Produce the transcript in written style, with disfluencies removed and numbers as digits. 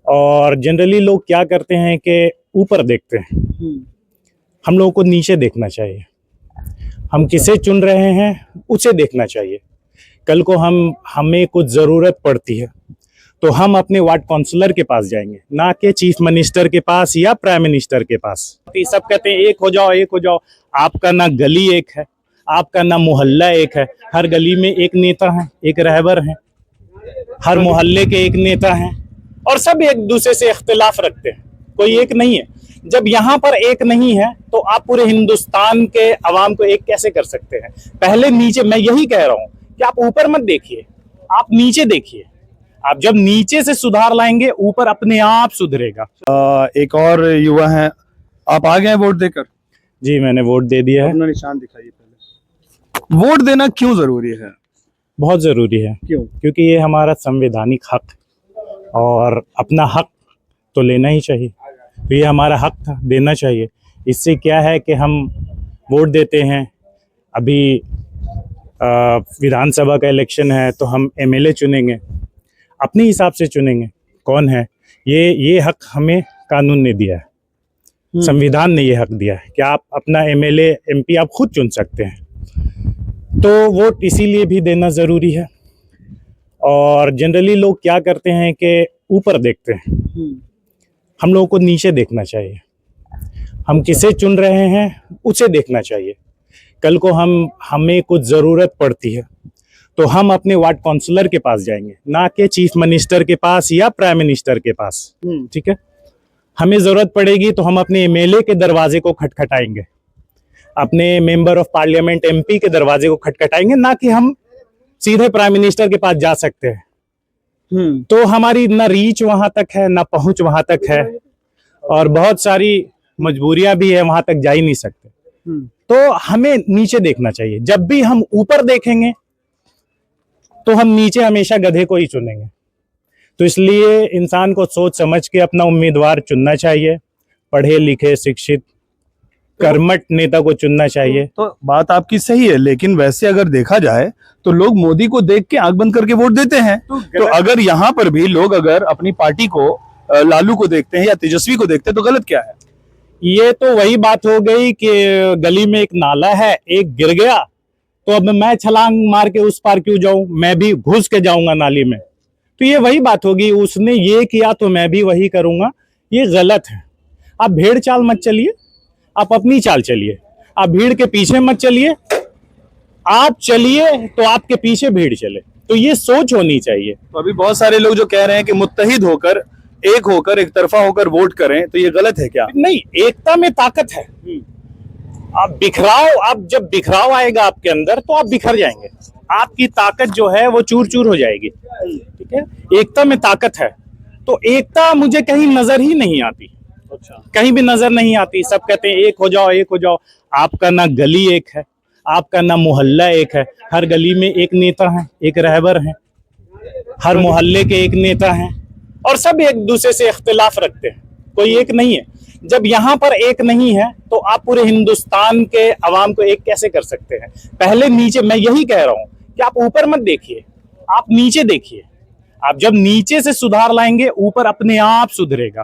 और जनरली लोग क्या करते हैं कि ऊपर देखते हैं, हम लोगों को नीचे देखना चाहिए। हम किसे चुन रहे हैं उसे देखना चाहिए। कल को हमें कुछ ज़रूरत पड़ती है तो हम अपने वार्ड काउंसलर के पास जाएंगे, ना कि चीफ मिनिस्टर के पास या प्राइम मिनिस्टर के पास। सब कहते हैं एक हो जाओ, एक हो जाओ। आपका ना गली एक है, आपका ना मोहल्ला एक है। हर गली में एक नेता है, एक रहबर है, हर मोहल्ले के एक नेता हैं और सब एक दूसरे से इख्तिलाफ रखते हैं, कोई एक नहीं है। जब यहाँ पर एक नहीं है तो आप पूरे हिंदुस्तान के अवाम को एक कैसे कर सकते हैं? पहले नीचे, मैं यही कह रहा हूँ कि आप ऊपर मत देखिए, आप नीचे देखिए। आप जब नीचे से सुधार लाएंगे, ऊपर अपने आप सुधरेगा। एक और युवा हैं, आप आ गए वोट देकर? जी, मैंने वोट दे दिया है। अपना निशान दिखाइए पहले। वोट देना क्यों जरूरी है? बहुत जरूरी है। क्यों? क्योंकि ये हमारा संवैधानिक हक और अपना हक तो लेना ही चाहिए। तो ये हमारा हक था, देना चाहिए। इससे क्या है कि हम वोट देते हैं। अभी विधानसभा का इलेक्शन है तो हम एमएलए चुनेंगे, अपने हिसाब से चुनेंगे कौन है। ये हक हमें कानून ने दिया है, संविधान ने ये हक दिया है कि आप अपना एमएलए एमपी आप खुद चुन सकते हैं। तो वोट इसीलिए भी देना ज़रूरी है। और जनरली लोग क्या करते हैं कि ऊपर देखते हैं, हम लोगों को नीचे देखना चाहिए। हम किसे चुन रहे हैं उसे देखना चाहिए। कल को हमें कुछ ज़रूरत पड़ती है तो हम अपने वार्ड काउंसलर के पास जाएंगे, ना कि चीफ मिनिस्टर के पास या प्राइम मिनिस्टर के पास। ठीक है, हमें ज़रूरत पड़ेगी तो हम अपने एमएलए के दरवाजे को खटखटाएंगे, अपने मेंबर ऑफ पार्लियामेंट एमपी के दरवाजे को खटखटाएंगे, ना कि हम सीधे प्राइम मिनिस्टर के पास जा सकते हैं। तो हमारी ना रीच वहां तक है, ना पहुंच वहां तक है, और बहुत सारी मजबूरियां भी है, वहां तक जा ही नहीं सकते। तो हमें नीचे देखना चाहिए। जब भी हम ऊपर देखेंगे तो हम नीचे हमेशा गधे को ही चुनेंगे। तो इसलिए इंसान को सोच समझ के अपना उम्मीदवार चुनना चाहिए। पढ़े लिखे शिक्षित कर्मठ नेता को चुनना चाहिए। तो बात आपकी सही है, लेकिन वैसे अगर देखा जाए तो लोग मोदी को देख के आंख बंद करके वोट देते हैं। तो अगर यहाँ पर भी लोग अगर अपनी पार्टी को लालू को देखते हैं या तेजस्वी को देखते हैं तो गलत क्या है? ये तो वही बात हो गई कि गली में एक नाला है, एक गिर गया तो अब मैं छलांग मार के उस पार क्यों जाऊं, मैं भी घुस के जाऊंगा नाली में। तो ये वही बात होगी, उसने ये किया तो मैं भी वही करूंगा। ये गलत है। आप भेड़ चाल मत चलिए, आप अपनी चाल चलिए। आप भीड़ के पीछे मत चलिए, आप चलिए तो आपके पीछे भीड़ चले। तो ये सोच होनी चाहिए। तो अभी बहुत सारे लोग जो कह रहे हैं कि मुत्तहिद होकर, एक होकर, एक तरफा होकर वोट करें, तो ये गलत है क्या? नहीं, एकता में ताकत है। आप जब बिखराव आएगा आपके अंदर तो आप बिखर जाएंगे, आपकी ताकत जो है वो चूर चूर हो जाएगी। ठीक है, एकता में ताकत है। तो एकता मुझे कहीं नजर ही नहीं आती। अच्छा, कहीं भी नजर नहीं आती। सब कहते हैं एक हो जाओ, एक हो जाओ। आपका ना गली एक है, आपका ना मोहल्ला एक है। हर गली में एक नेता है, एक रहबर है, हर मोहल्ले के एक नेता हैं और सब एक दूसरे से इख्तिलाफ रखते हैं, कोई एक नहीं है। जब यहाँ पर एक नहीं है तो आप पूरे हिंदुस्तान के अवाम को एक कैसे कर सकते हैं? पहले नीचे, मैं यही कह रहा हूँ कि आप ऊपर मत देखिए, आप नीचे देखिए। आप जब नीचे से सुधार लाएंगे, ऊपर अपने आप सुधरेगा।